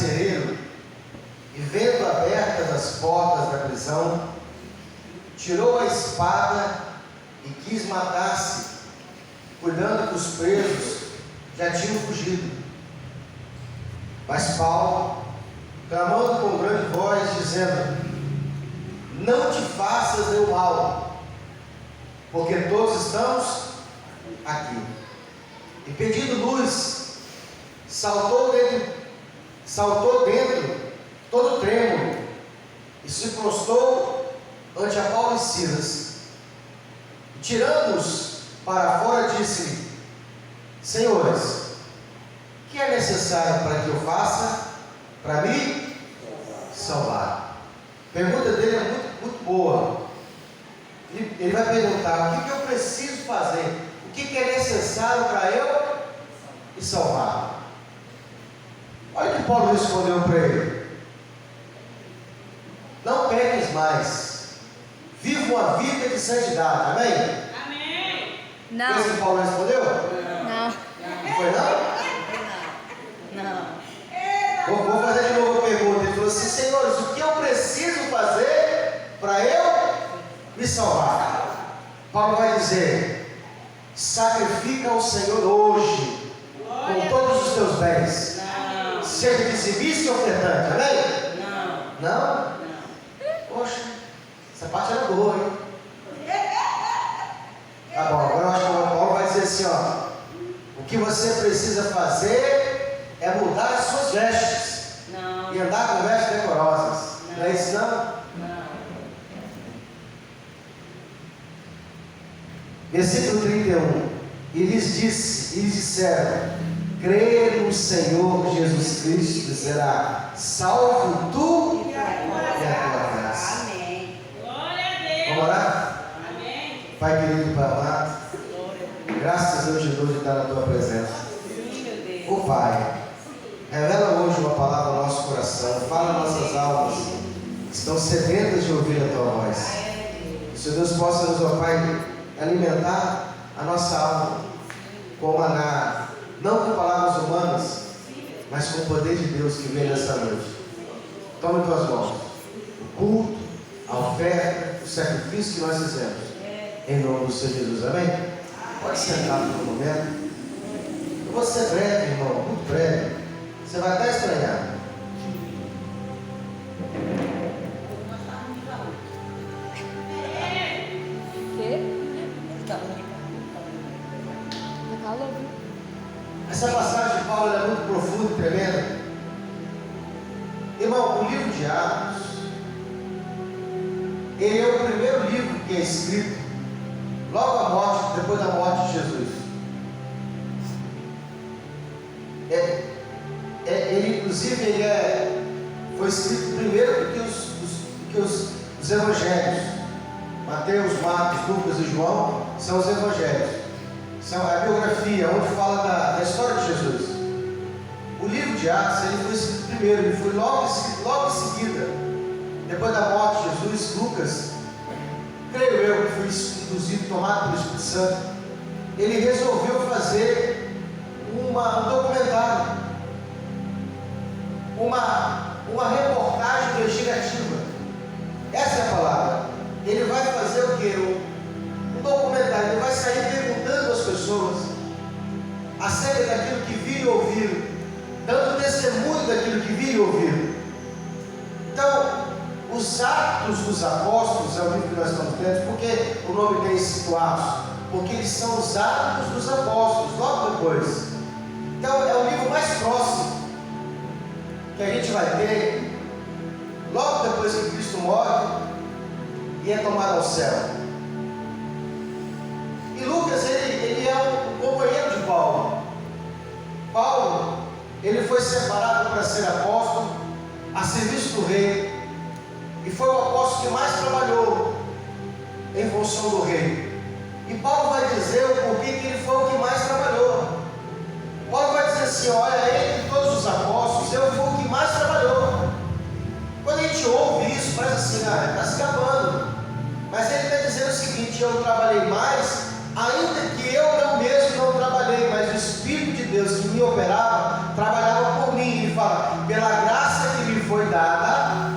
carcereiro, e vendo abertas as portas da prisão, tirou a espada e quis matar-se, cuidando que os presos já tinham fugido. Mas Paulo, clamando com grande voz, dizendo: não te faças o mal, porque todos estamos aqui. E pedindo luz, saltou dentro, todo trêmulo, e se prostrou ante a Paulo e Silas. E tirando-os para fora, disse-lhe: senhores, o que é necessário para que eu faça para me salvar? A pergunta dele é muito boa. Ele vai perguntar: o que eu preciso fazer? O que é necessário para eu me salvar? Olha o que Paulo respondeu para ele: não peques mais, viva uma vida de santidade. Amém? Amém. Não. Foi isso que Paulo respondeu? Não. Não foi não? Não. Vou fazer de novo a pergunta. Ele falou assim: senhores, o que eu preciso fazer para eu me salvar? Paulo vai dizer: sacrifica ao Senhor hoje com todos os teus bens, seja dizimista ou ofertante. Amém? Não? Poxa, essa parte era boa, hein? Tá bom, agora eu acho que o Paulo vai dizer assim: ó, o que você precisa fazer é mudar as suas vestes e andar com vestes decorosas. Não é isso não? Versículo 31. E lhes disseram: crê no Senhor Jesus Cristo e será salvo tu e a tua casa. Amém. Glória a Deus. Vamos orar? Amém. Pai querido, Pai amado, graças a Deus de novo de estar na tua presença. Ô Pai, revela hoje uma palavra ao nosso coração, fala nossas almas que estão sedentas de ouvir a tua voz. Que o Senhor Deus possa nos, ó Pai, alimentar a nossa alma com maná, não com palavras humanas, mas com o poder de Deus que vem nessa noite. Tome em tuas mãos o culto, a oferta, o sacrifício que nós fizemos, em nome do Senhor Jesus. Amém? Pode sentar por um momento. Eu vou ser breve, irmão, muito breve. Você vai até estranhar. Essa passagem de Paulo é muito profunda e tremenda. Irmão, o livro de Atos, ele é o primeiro livro que é escrito logo à morte, depois da morte de Jesus. Ele, inclusive, foi escrito primeiro do que os evangelhos. Mateus, Marcos, Lucas e João são os evangelhos. São a biografia, onde fala da história de Jesus. O livro de Atos, ele foi escrito primeiro, ele foi logo em seguida, depois da morte de Jesus. Lucas, creio eu, que foi induzido, tomado pelo Espírito Santo, ele resolveu fazer um documentário, uma reportagem investigativa. Essa é a palavra. Ele vai fazer o quê? Um documentário. Ele vai sair perguntando às pessoas acerca daquilo que viram e ouviram, dando testemunho daquilo que viram e ouviram. Então, os Atos dos Apóstolos é o livro que nós estamos lendo. Por que o nome tem esse Atos? Porque eles são os Atos dos Apóstolos, logo depois. Então, é o livro mais próximo que a gente vai ter logo depois que Cristo morre e é tomado ao céu. E Lucas, ele é um companheiro de Paulo. Paulo, ele foi separado para ser apóstolo a serviço do rei, e foi o apóstolo que mais trabalhou em função do rei. E Paulo vai dizer o porquê que ele foi o que mais trabalhou. Paulo vai dizer assim: olha, entre todos os apóstolos, eu fui o que mais trabalhou. Quando a gente ouve isso, faz assim: está se acabando. Mas ele está dizendo o seguinte: eu trabalhei mais, ainda que eu mesmo não trabalhei, mas o Espírito de Deus que me operava, trabalhava por mim. Ele fala: pela graça dada,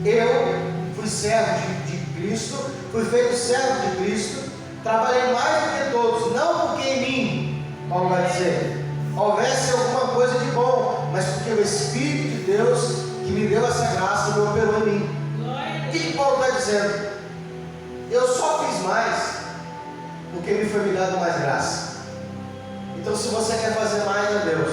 eu fui servo de Cristo, fui feito servo de Cristo, trabalhei mais do que todos, não porque em mim, Paulo vai dizer, houvesse alguma coisa de bom, mas porque o Espírito de Deus que me deu essa graça me operou em mim. O que Paulo está dizendo? Eu só fiz mais porque me dado mais graça. Então, se você quer fazer mais a Deus,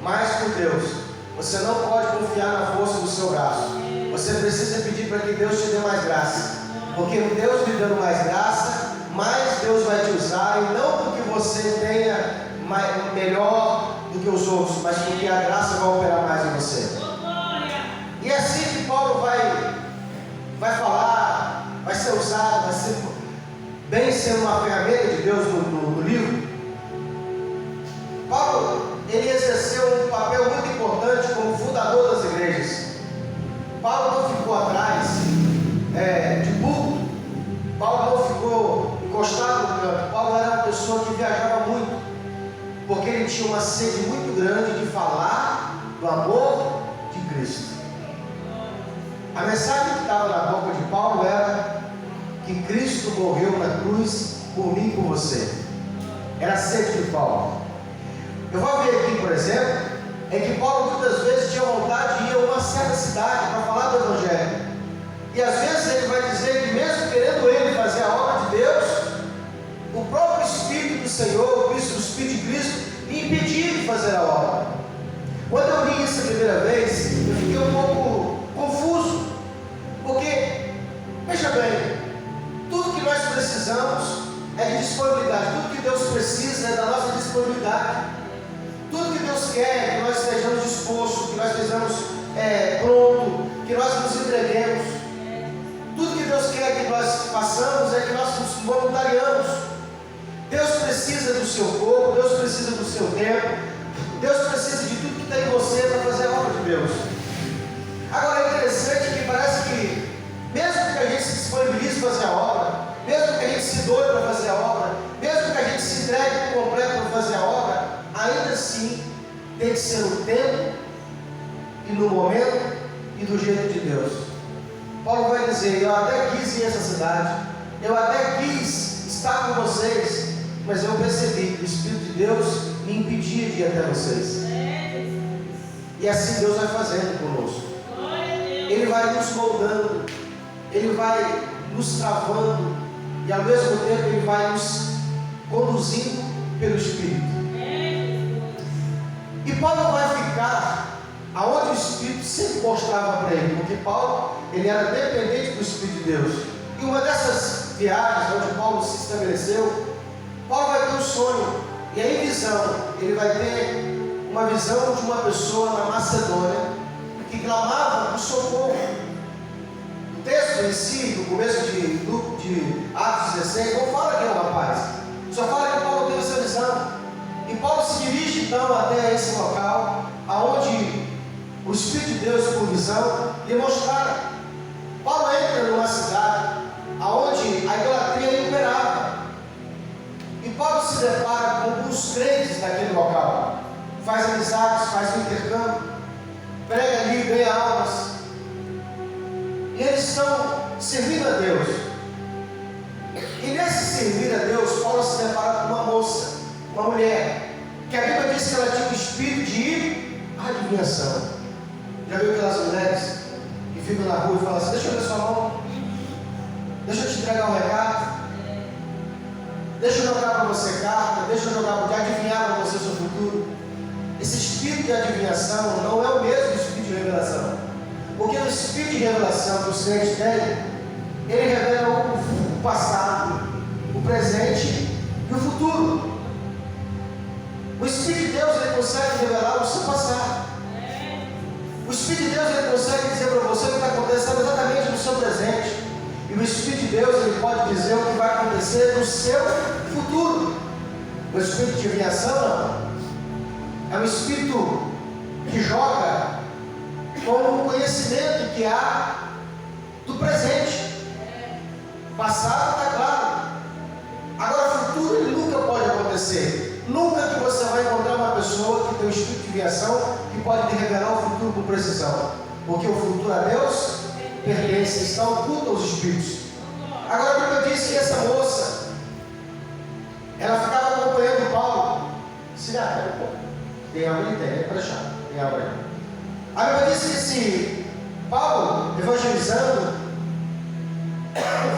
mais por Deus, você não pode confiar na força do seu braço. Você precisa pedir para que Deus te dê mais graça, porque Deus lhe dando mais graça, mais Deus vai te usar, e não porque você tenha melhor do que os outros, mas porque a graça vai operar mais em você. E é assim que Paulo vai falar, vai ser usado, vai ser bem sendo uma ferramenta de Deus no livro. Paulo, ele exerceu um papel muito importante como fundador das igrejas. Paulo não ficou atrás de púlpito. Paulo não ficou encostado no canto. Paulo era uma pessoa que viajava muito, porque ele tinha uma sede muito grande de falar do amor de Cristo. A mensagem que estava na boca de Paulo era que Cristo morreu na cruz por mim e por você. Era a sede de Paulo. Eu vou ver aqui, por exemplo, em que Paulo muitas vezes tinha vontade de ir a uma certa cidade para falar do Evangelho. E às vezes ele vai dizer que mesmo querendo ele fazer a obra de Deus, o próprio Espírito do Senhor, o Espírito de Cristo, lhe impedia de fazer a obra. Quando eu li isso a primeira vez, eu fiquei um pouco confuso, porque, veja bem, tudo que nós precisamos é de disponibilidade, tudo que Deus precisa é da nossa disponibilidade. Tudo que Deus quer é que nós estejamos dispostos, que nós estejamos pronto, que nós nos entreguemos. Tudo que Deus quer que nós façamos é que nós nos voluntariamos. Deus precisa do seu corpo, Deus precisa do seu tempo, Deus precisa de tudo que está em você para fazer a obra de Deus. Agora é interessante que parece que, mesmo que a gente se disponibilize para fazer a obra, mesmo que a gente se doe para fazer a obra, mesmo que a gente se entregue por completo para fazer a obra, ainda assim tem que ser no tempo e no momento e do jeito de Deus. Paulo vai dizer: eu até quis ir a essa cidade, eu até quis estar com vocês, mas eu percebi que o Espírito de Deus me impedia de ir até vocês. E assim Deus vai fazendo conosco. Ele vai nos moldando, Ele vai nos travando, e ao mesmo tempo Ele vai nos conduzindo pelo Espírito. E Paulo vai ficar aonde o Espírito sempre mostrava para ele, porque Paulo, ele era dependente do Espírito de Deus. E uma dessas viagens onde Paulo se estabeleceu, Paulo vai ter um sonho, e aí visão, ele vai ter uma visão de uma pessoa na Macedônia que clamava por socorro. O texto em si, no começo de Atos 16, não fala quem é o rapaz, só fala que Paulo teve essa visão. E Paulo se dirige então até esse local, aonde o Espírito de Deus, por visão, lhe mostrara. Paulo entra numa cidade aonde a idolatria imperava. E Paulo se depara com alguns crentes daquele local. Faz amizades, faz um intercâmbio, prega ali, ganha almas. E eles estão servindo a Deus. E nesse servir a Deus, Paulo se depara com uma moça, uma mulher, que a Bíblia diz que ela tinha um espírito de adivinhação. Já viu aquelas mulheres que ficam na rua e falam assim: deixa eu ver sua mão, deixa eu te entregar um recado, deixa eu jogar para você carta, deixa eu jogar para adivinhar para você o seu futuro. Esse espírito de adivinhação não é o mesmo espírito de revelação, porque o espírito de revelação que os crentes têm, ele revela o passado, o presente e o futuro. O Espírito de Deus, ele consegue revelar o seu passado. O Espírito de Deus, ele consegue dizer para você o que está acontecendo exatamente no seu presente. E o Espírito de Deus, ele pode dizer o que vai acontecer no seu futuro. O Espírito de adivinhação, não. É um Espírito que joga com o conhecimento que há do presente. O passado está claro. Agora, o futuro, ele nunca pode acontecer. Nunca que você vai encontrar uma pessoa que tem um espírito de adivinhação que pode te revelar o futuro com precisão. porque o futuro a Deus pertence, está oculto aos espíritos. Agora, como eu disse que essa moça, ela ficava acompanhando Paulo. Se tem água ali, tem para deixar, tem água ali. A Bíblia disse que se Paulo evangelizando,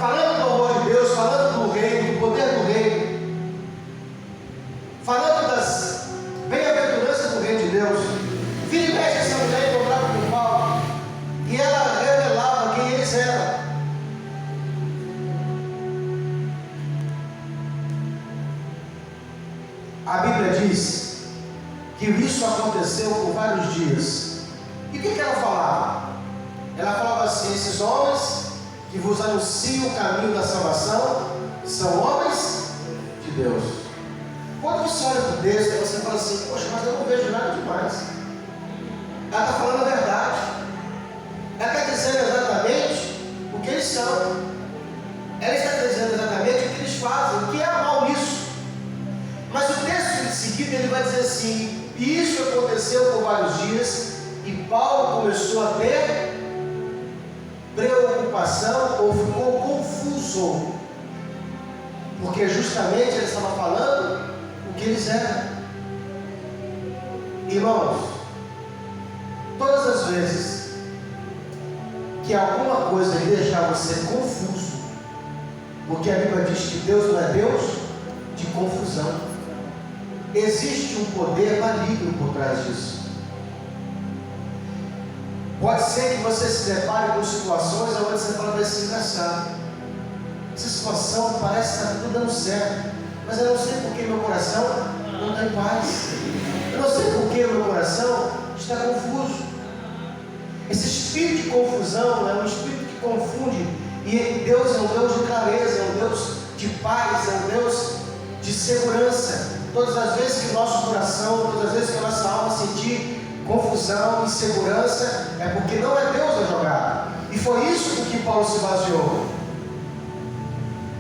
falando do amor de Deus, falando do reino, do poder do reino, falando das bem-aventuranças do reino de Deus, vira e mexe essa mulher encontrava com Paulo, e ela revelava quem eles eram. A Bíblia diz que isso aconteceu por vários dias. E o que ela falava? Ela falava assim: esses homens que vos anunciam o caminho da salvação são homens de Deus. Quando você olha para o texto, você fala assim: poxa, mas eu não vejo nada demais. Ela está falando a verdade. Ela está dizendo exatamente o que eles são. Ela está dizendo exatamente o que eles fazem, o que é mal nisso. Mas o texto em seguida ele vai dizer assim: e isso aconteceu por vários dias, e Paulo começou a ter preocupação, ou ficou confuso, porque justamente ele estava falando o que eles eram. Irmãos, todas as vezes que alguma coisa lhe deixar você confuso, porque a Bíblia diz que Deus não é Deus de confusão, existe um poder maligno por trás disso. Pode ser que você se depare com situações onde você fala desse engraçado. Essa situação parece estar tudo dando certo, mas eu não sei porque meu coração não está em paz. Eu não sei porque meu coração está confuso. Esse espírito de confusão é um espírito que confunde. E Deus é um Deus de clareza, é um Deus de paz, é um Deus de segurança. Todas as vezes que o nosso coração, todas as vezes que a nossa alma sentir confusão, insegurança, é porque não é Deus a jogada. E foi isso com que Paulo se baseou.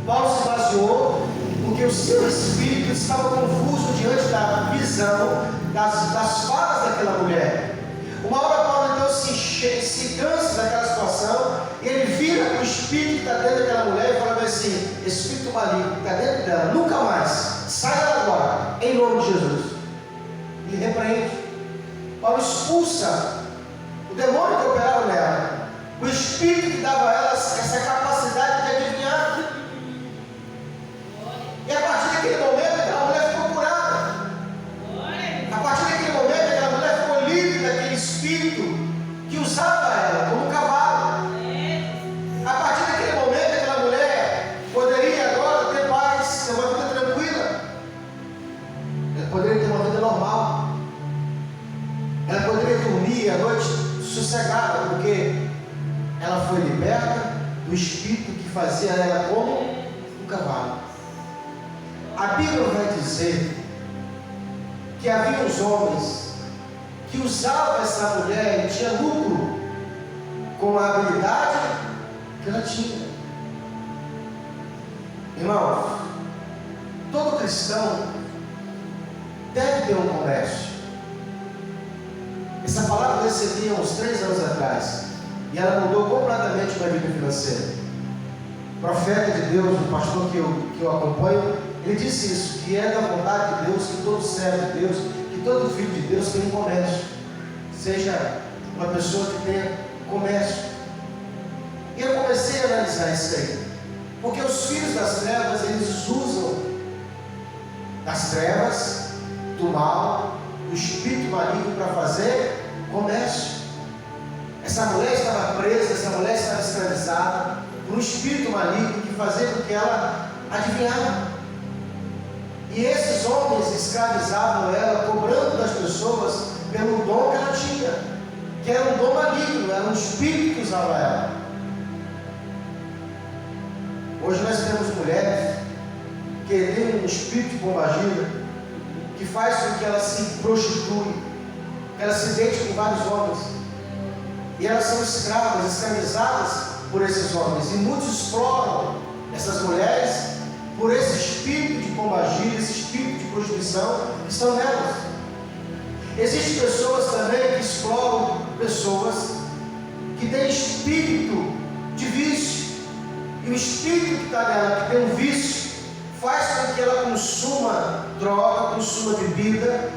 Paulo se baseou porque o seu espírito estava confuso diante da visão, das falas daquela mulher. Uma hora Paulo então se cansa daquela situação, e ele vira para o espírito que está dentro daquela mulher e fala assim: espírito maligno que está dentro dela, nunca mais, sai dela agora, em nome de Jesus. E repreende. Paulo expulsa o demônio que operava nela, o espírito que dava a ela essa capacidade de adivinhar. E a partir daquele momento aquela mulher ficou curada. A partir daquele momento aquela mulher ficou livre daquele espírito que usava ela como um cavalo. A partir daquele momento aquela mulher poderia agora ter paz, ter uma vida tranquila. Ela poderia ter uma vida normal. Ela poderia dormir à noite sossegada, porque ela foi liberta do espírito que fazia ela como um cavalo. A Bíblia vai dizer que havia uns homens que usavam essa mulher e tinha lucro com a habilidade que ela tinha. Irmãos, todo cristão deve ter um comércio. Essa palavra eu recebi há uns 3 anos atrás, e ela mudou completamente minha vida financeira. O profeta de Deus, o pastor que eu acompanho, ele disse isso, que é da vontade de Deus que todo servo de Deus, que todo filho de Deus tenha um comércio, seja uma pessoa que tenha comércio. E eu comecei a analisar isso aí, porque os filhos das trevas, eles usam das trevas, do mal, do espírito maligno para fazer comércio. Essa mulher estava presa, essa mulher estava escravizada por um espírito maligno que fazia com que ela adivinhava. E esses homens escravizavam ela, cobrando das pessoas pelo dom que ela tinha, que era um dom maligno, era um espírito que usava ela. Hoje nós temos mulheres que têm um espírito de pombagira, que faz com que ela se prostitui, que ela se deite com vários homens, e elas são escravas, escravizadas por esses homens, e muitos exploram essas mulheres por esse espírito de pombagira, esse espírito de prostituição que estão nelas. Existem pessoas também que exploram pessoas espírito que está nela, que tem um vício, faz com que ela consuma droga, consuma bebida,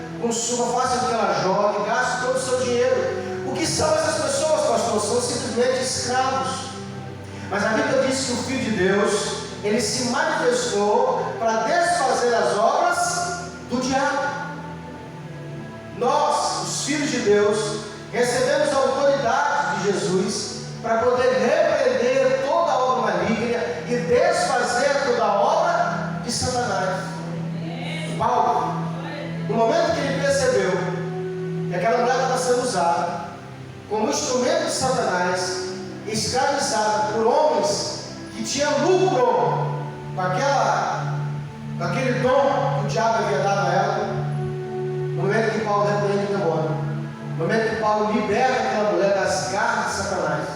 faça com que ela jogue, gaste todo o seu dinheiro. O que são essas pessoas, pastor? São simplesmente escravos. Mas a Bíblia diz que o Filho de Deus, ele se manifestou para desfazer as obras do diabo. Nós, os filhos de Deus, recebemos a autoridade de Jesus para poder repreender toda a obra maligna e desfazer toda a obra de Satanás. Paulo, no momento que ele percebeu que aquela mulher estava sendo usada como instrumento de Satanás, escravizada por homens que tinham lucro com aquele dom que o diabo havia dado a ela, no momento que Paulo repreende o demônio, no momento que Paulo liberta aquela mulher das garras de Satanás,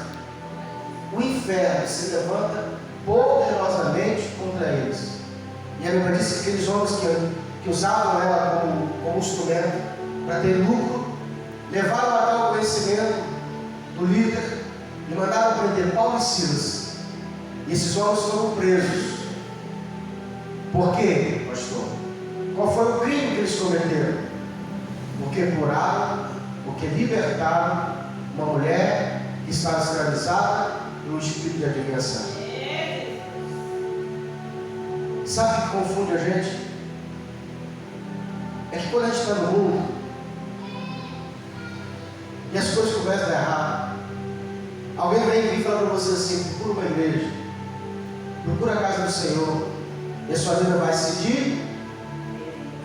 o inferno se levanta poderosamente contra eles. E a Bíblia diz que aqueles homens que usavam ela como instrumento para ter lucro, levaram até o conhecimento do líder e mandaram prender Paulo e Silas. E esses homens foram presos. Por quê, pastor? Qual foi o crime que eles cometeram? Porque curaram, porque libertaram uma mulher que estava escravizada no espírito de adivinhação. Sabe o que confunde a gente? É que quando a gente está no mundo e as coisas começam a dar errado, alguém vem e fala para você assim: procura uma igreja, procura a casa do Senhor, e a sua vida vai se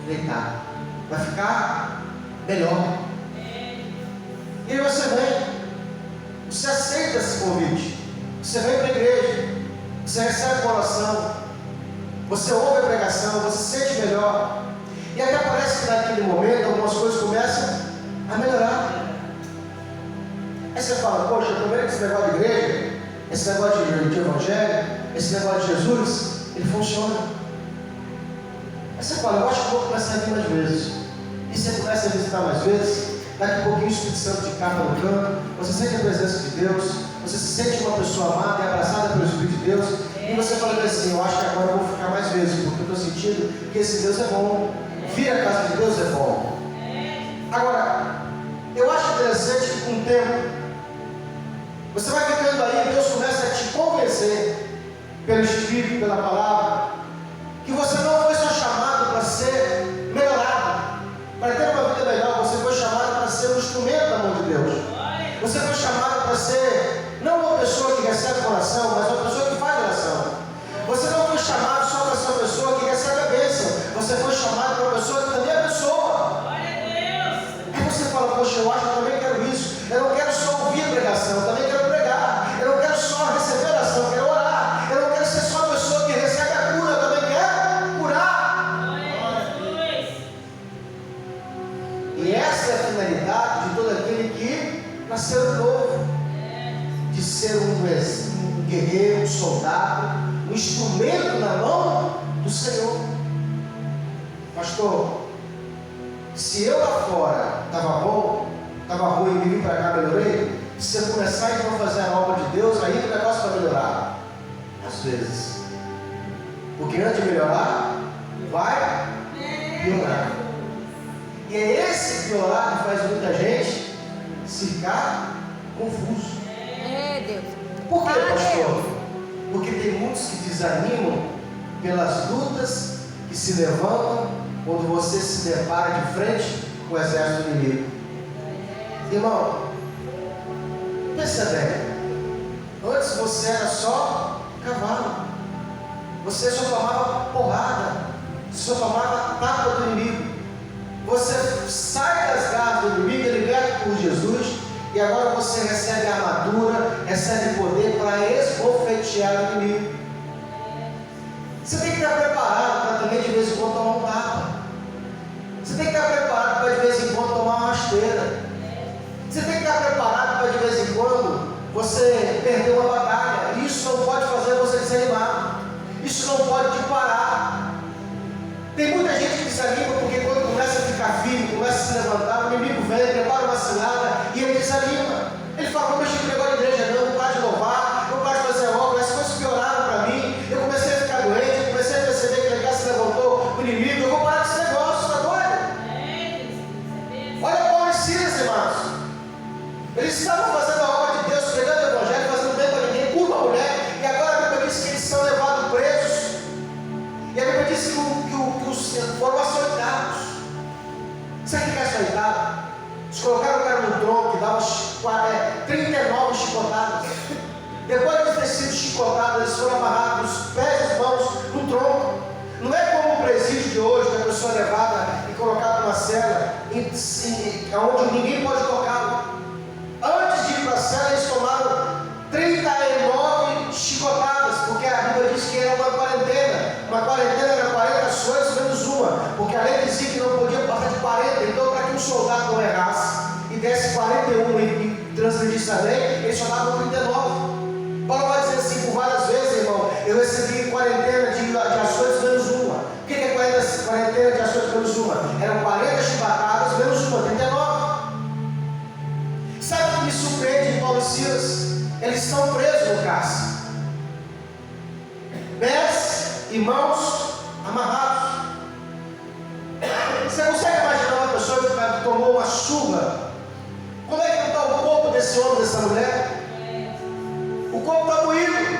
deitar, vai ficar melhor. E aí você vem, você aceita esse convite, você vem para a igreja, você recebe a oração, você ouve a pregação, você se sente melhor, e até parece que naquele momento algumas coisas começam a melhorar. Aí você fala: poxa, eu estou vendo que esse negócio de igreja, esse negócio de evangelho, esse negócio de Jesus, ele funciona. Aí você fala: eu acho que eu vou começar a vir mais vezes. E você começa a visitar mais vezes, daqui a pouquinho o Espírito Santo te capa no canto, você sente a presença de Deus, você se sente uma pessoa amada e abraçada pelo Espírito de Deus, e você fala assim: eu acho que agora eu vou ficar mais vezes, porque eu estou sentindo que esse Deus é bom, vir à casa de Deus é bom. Agora, eu acho interessante que com o tempo, você vai ficando aí, Deus começa a te convencer, pelo Espírito, pela palavra, que você não foi só chamado para ser melhorado, para ter uma vida melhor. Você foi chamado para ser um instrumento da mão de Deus. Você foi chamado para ser não uma pessoa que recebe oração, mas uma pessoa que faz oração. Você não foi chamado só para ser uma pessoa que recebe a bênção. Você foi chamado para uma pessoa que também abençoa. Aí você fala: poxa, eu acho que eu também quero isso. Eu não quero só ouvir a pregação, eu também quero pregar. Eu não quero só receber oração, eu quero orar. Eu não quero ser só uma pessoa que recebe a cura, eu também quero curar. E essa é a finalidade de todo aquele que nasceu novo, de ser um guerreiro, um soldado, um instrumento na mão do Senhor. Pastor, se eu lá fora estava bom, estava ruim e vim para cá, melhorei. Se eu começar então a fazer a obra de Deus, aí o negócio vai melhorar. Às vezes, porque antes de melhorar, vai piorar. E é esse piorar que faz muita gente ficar confuso. Deus. Por que, pastor? Porque tem muitos que desanimam pelas lutas que se levantam quando você se depara de frente com o exército inimigo. Irmão, pensa bem. Antes você era só cavalo. Você só tomava porrada. Você só tomava tapa do inimigo. Você sai das garras do inimigo, é liberto por Jesus, e agora você recebe a armadura, recebe poder para esbofetear o inimigo. Você tem que estar preparado para também de vez em quando tomar um tapa. Você tem que estar preparado para de vez em quando tomar uma rasteira. Você tem que estar preparado para de vez em quando você perder uma batalha. Isso não pode fazer você desanimar. Isso não pode te parar. Tem muita gente que desanima porque quando começa a ficar firme, começa a se levantar, o inimigo vem, prepara uma cilada e ele desanima. Ele fala: não mexi com o negócio de igreja não, não para de louvar, não para de fazer obra, as coisas pioraram para mim, Eles estavam fazendo a obra de Deus, pregando o evangelho, fazendo bem para ninguém, por uma mulher, e agora a Bíblia diz que eles são levados presos. E a Bíblia diz que os foram açoitados. Sabe o que é açoitado? Eles colocaram o cara no tronco e davam 39 chicotadas. Depois de ter sido chicotados, eles foram amarrados os pés e as mãos no tronco. Não é como o presídio de hoje, que a pessoa é levada e colocada numa cela onde ninguém pode tocá-lo. Antes de ir para a cela, eles tomaram 39 chicotadas, porque a Bíblia diz que era uma quarentena. Uma quarentena era 40 açoites menos uma, porque a lei dizia que não podia passar de 40. Então, para que um soldado não errasse e desse 41 e transgredisse a lei, eles só davam 39. Paulo vai dizer assim por várias vezes, irmão: eu recebi quarentena de açoites menos uma. O que é quarentena de açoites menos uma? Eram 40 chibatadas menos uma, 39. Sabe o que me surpreende em Paulo e Silas? Eles estão presos no cárcere, pés e mãos amarrados. Você consegue imaginar uma pessoa que tomou uma chuva? Como é que não está o corpo desse homem, dessa mulher? O corpo está moído,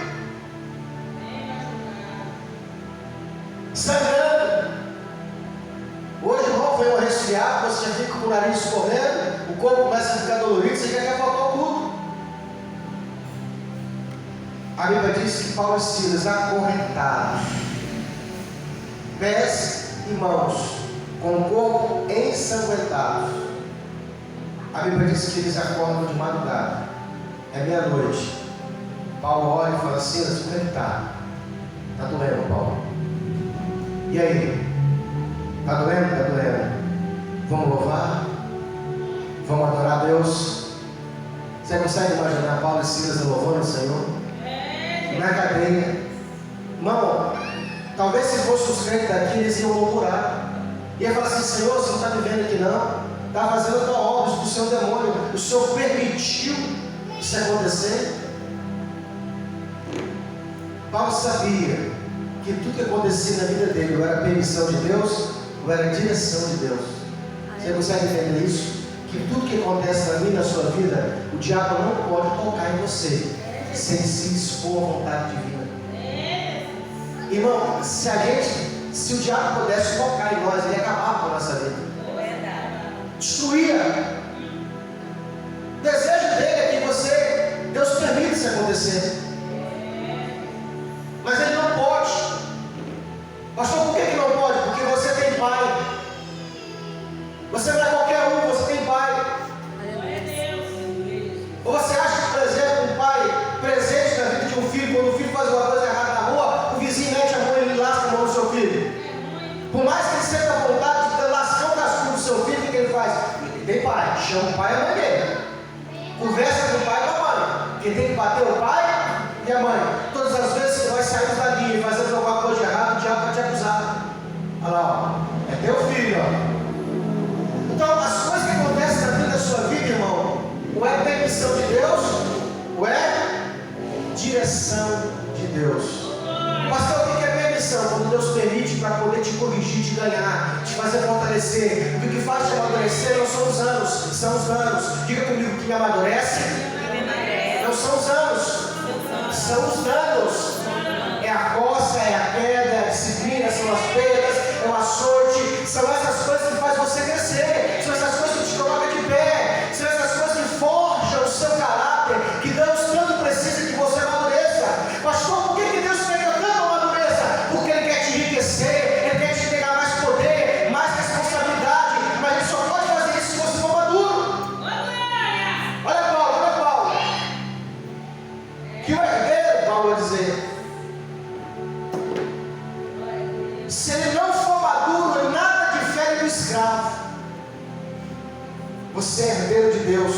sangrando. Hoje, irmão, vem um resfriado, você já fica com o nariz escorrendo, o corpo começa a ficar dolorido, você já quer faltar o culto. A Bíblia diz que Paulo e Silas, acorrentados, pés e mãos, com o corpo ensanguentado. A Bíblia diz que eles acordam de madrugada, é meia-noite. Paulo olha e fala: Silas, como é que está? Está doendo, Paulo? E aí? Está doendo? Está doendo? Vamos louvar? Vamos adorar a Deus? Você consegue imaginar Paulo e Silas louvando o Senhor? Na cadeia. Irmão, talvez se fossem os crentes daqui, eles iam murmurar. Ia falar assim: Senhor, você não está me vendo aqui não? Está fazendo a tua obra para o seu demônio. O Senhor permitiu isso acontecer? Paulo sabia que tudo que acontecia na vida dele ou era permissão de Deus ou era direção de Deus. Você consegue entender isso? Que tudo que acontece na minha e na sua vida, o diabo não pode tocar em você sem se dispor à vontade divina. Irmão, se o diabo pudesse tocar em nós, ele ia acabar com a nossa vida. Destruía. O desejo dele é que Deus permita isso acontecer. Mas ele não pode. Pastor, por que não pode? Porque você tem pai. Você não é qualquer um, você tem pai. Ou você acha que, por exemplo, um pai presente na vida de um filho, quando o filho faz uma coisa errada na rua, o vizinho mete a mão e ele lasca a mão do seu filho? Por mais que ele sinta a vontade de lascar o cascudo do seu filho, o que ele faz? Ele tem pai, chama o pai e a mãe dele. Conversa com o pai e com a mãe. Quem tem que bater o pai e a mãe. Todas as vezes que nós saímos dali e fazemos alguma coisa de errado, o diabo vai te acusar. Olha lá, ó, é teu filho, ó. Então, as coisas que acontecem na vida da sua vida, irmão, ou é permissão de Deus, ou é direção de Deus. Pastor, o que é permissão? Quando Deus permite para poder te corrigir, te ganhar, te fazer fortalecer. O que faz te amadurecer não são os anos, são os danos. Diga comigo, que me amadurece não são os anos, são os danos. É a coça, é a queda, é a disciplina, são as perdas, é o açoite. São essas coisas que fazem você crescer, são essas coisas que te colocam de pé, são essas coisas que forjam o seu caráter, que Deus tanto precisa que você amadureça. Pastor, por que Deus quer que eu tanto amadureça? Porque Ele quer te enriquecer, Ele quer te pegar mais poder, mais responsabilidade, mas Ele só pode fazer isso se você for maduro. Olha Paulo. Que o herdeiro, Paulo vai dizer, se ele não for maduro, nada difere do escravo. Você é herdeiro de Deus,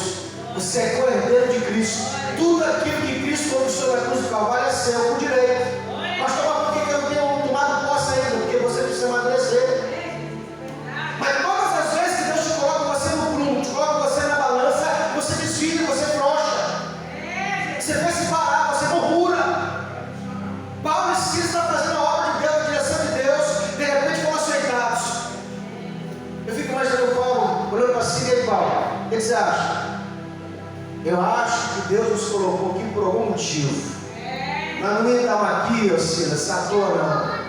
você é co-herdeiro de Cristo. Tudo aquilo que Cristo conquistou na cruz do Calvário é seu por direito. Pastor, mas por que eu não tenho tomado posse ainda? Porque você precisa amadurecer. Mas todas as vezes que Deus te coloca você no prumo, te coloca você na balança, você desvia, você frouxa. Você vai se parar, você murmura. Paulo e Silas estão fazendo a obra de Deus, a direção de Deus, de repente foram aceitados. Eu fico imaginando Paulo olhando para si e Paulo, o que você acha? Eu acho que Deus nos colocou aqui por algum motivo. Nós não estamos aqui, ô Silas, à toa não.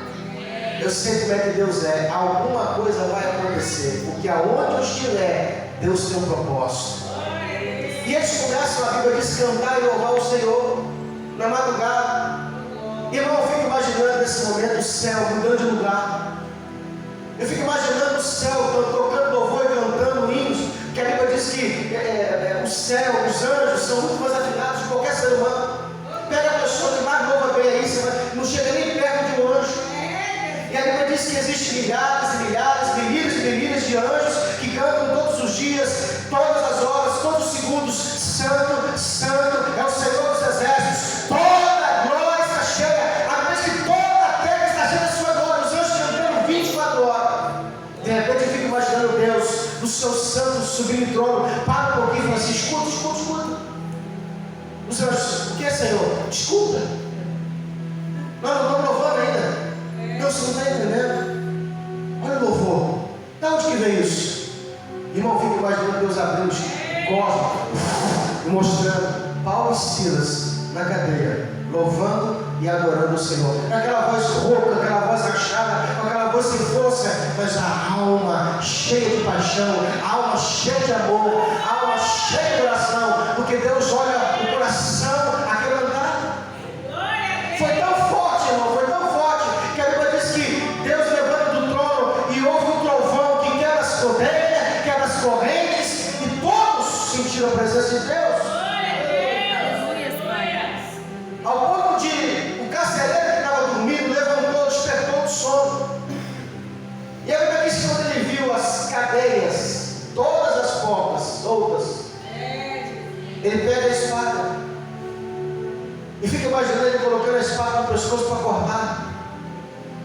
Eu sei como é que Deus é. Alguma coisa vai acontecer. Porque aonde eu estiver, Deus tem um propósito. E eles começam, a Bíblia diz, cantar e louvar o Senhor na madrugada. Irmão, eu fico imaginando nesse momento o céu mudando de lugar. Eu fico imaginando o céu tocando louvor e cantando hinos. Que a Bíblia diz que o céu, os anjos são muito mais afinados que qualquer ser humano. Pega a pessoa que mais louva bem aí, você não chega nem perto de um anjo. E a Bíblia diz que existem milhares e milhares, milhares e milhares de anjos que cantam todos os dias, todas as horas, todos os segundos. Santo, santo é o Senhor dos exércitos. Toda a glória está cheia. A Bíblia diz que toda a terra está cheia da sua glória. Os anjos cantando 24 horas. De repente eu fico imaginando Deus no seu santo subindo em trono. Para um pouquinho e fala assim: escuta, escuta, escuta. Os anjos: o que é, Senhor? Escuta. Nós não estamos louvando ainda. Deus, você não está entendendo? Olha o louvor. Da onde que vem isso? Irmão, fica imaginando Deus abrindo os cosmos e mostrando Paulo e Silas na cadeia, louvando e adorando o Senhor. Aquela voz rouca, aquela voz rachada, aquela voz sem força, mas a alma cheia de paixão, a alma cheia de amor, a alma cheia de oração, porque Deus olha o coração aquebrantado. Foi tão forte, irmão, foi tão forte, que a Bíblia diz que Deus levanta do trono e ouve um trovão que quebra as cordeiras, quebra as correntes, e todos sentiram a presença de Deus. Ao ponto de o carcereiro que estava dormindo levantou, despertou do sono. E a Bíblia diz que quando ele viu as cadeias, todas as portas soltas, ele pega a espada e fica imaginando ele colocando a espada no pescoço para cortar.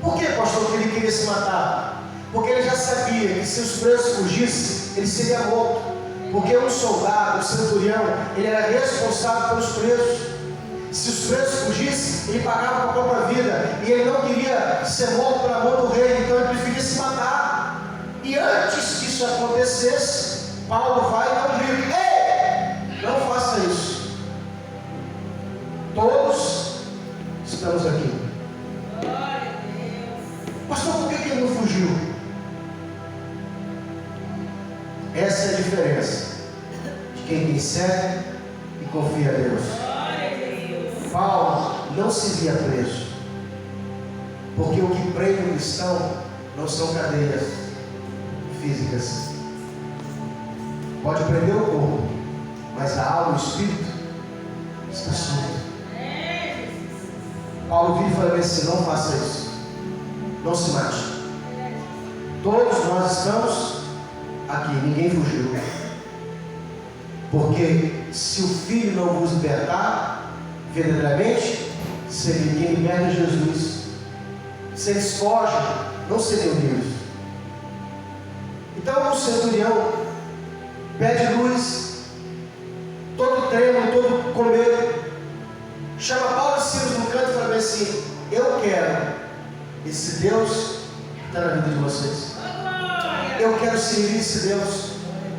Por que, pastor, que ele queria se matar? Porque ele já sabia que se os presos fugissem, ele seria morto. Porque um soldado, um centurião, ele era responsável pelos presos. Se os presos fugissem, ele pagava com a própria vida. E ele não queria ser morto pela mão do rei, então ele preferia se matar. E antes que isso acontecesse, Paulo vai e dá um grito: ei, não faça isso. Todos estamos aqui. Pastor, por que ele não fugiu? Essa é a diferença de quem tem serve e confia a Deus. Paulo não se via preso, porque o que prende o cristão não são cadeias físicas. Pode prender o corpo, mas a alma e o espírito está solto. Paulo vive e fala assim: não faça isso, não se mate. Todos nós estamos aqui, ninguém fugiu. Porque se o Filho não vos libertar, verdadeiramente, seria quem liberta Jesus. Se eles fogem, não seriam livres. Então o centurião pede luz, todo tremo, todo com medo, chama Paulo e Silas no canto e fala assim: eu quero esse Deus que está na vida de vocês. Eu quero servir esse Deus.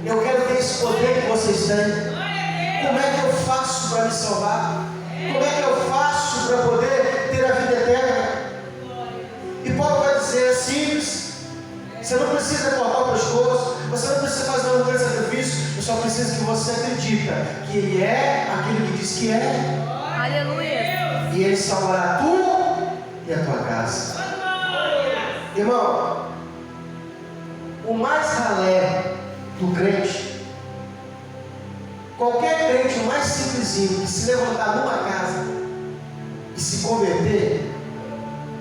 Eu quero ter esse poder que vocês têm. Como é que eu faço para me salvar? Como é que eu faço para poder ter a vida eterna? E Paulo vai dizer: é simples. Você não precisa cortar o pescoço, você não precisa fazer um grande sacrifício. Eu só preciso que você acredita que Ele é aquilo que diz que é. Aleluia. E Ele salvará tu e a tua casa. Irmão, o mais ralé do crente, qualquer crente, o mais simplesinho, que se levantar numa casa e se converter,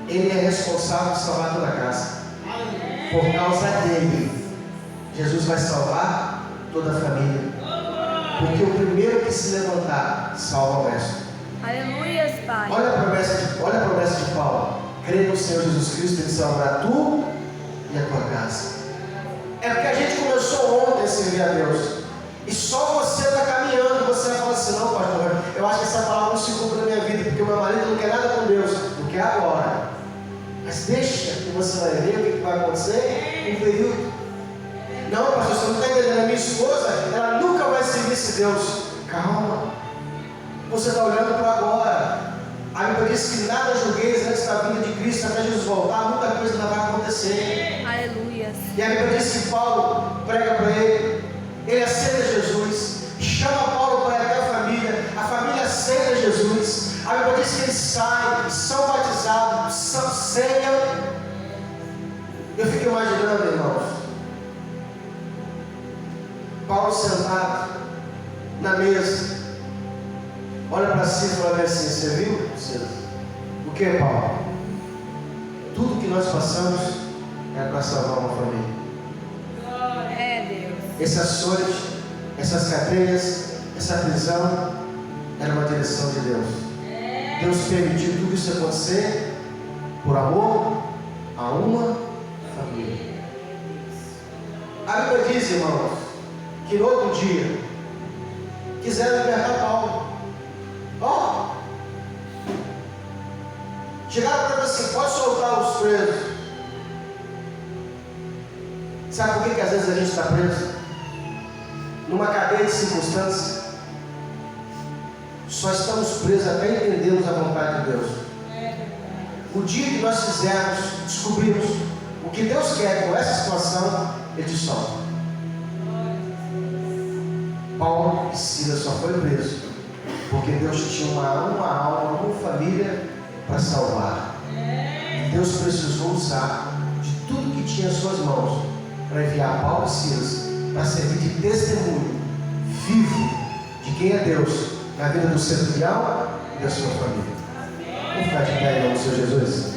ele é responsável por salvar toda a casa. Por causa dele, Jesus vai salvar toda a família. Porque o primeiro que se levantar, salva o resto. Aleluia, Pai. Olha a promessa de Paulo: crê no Senhor Jesus Cristo, Ele salvará tu e a tua casa. É porque a gente começou ontem a servir a Deus, e só você está caminhando. Você vai falar assim: não, pastor, eu acho que essa palavra não se cumpre na minha vida, porque o meu marido não quer nada com Deus, não quer agora. Mas deixa que você vai ver o que vai acontecer no período. Não, pastor, você não está entendendo. A minha esposa, ela nunca vai servir esse Deus. Calma. Você está olhando para agora. A Bíblia diz que nada julgueis antes da vinda de Cristo, até Jesus voltar, muita coisa ainda vai acontecer. Aleluia. E a Bíblia diz que Paulo prega para ele aceita Jesus, chama Paulo para ir até a família aceita Jesus. A Bíblia diz que eles saem, são batizados, são ceiam. Eu fico imaginando, irmãos, Paulo sentado na mesa, olha para si e fala assim: você viu, Silas? O que, Paulo? Tudo que nós passamos é para salvar uma família. É Deus. Esse açoite, essas cadeias, essa prisão era uma direção de Deus. Deus permitiu tudo isso acontecer por amor a uma família. A Bíblia diz, irmãos, que no outro dia quiseram libertar Paulo. Ó, chegaram para ele assim: pode soltar os presos. Sabe por que às vezes a gente está preso? Numa cadeia de circunstâncias. Só estamos presos até entendermos a vontade de Deus. O dia que nós fizermos, descobrirmos o que Deus quer com essa situação, Ele te solta. Paulo e Silas só foi preso porque Deus tinha uma alma, uma família para salvar. Deus precisou usar de tudo que tinha em suas mãos para enviar Paulo e Silas para servir de testemunho vivo de quem é Deus na vida do centurião e da sua família. Vamos ficar de pé em nome do Senhor Jesus.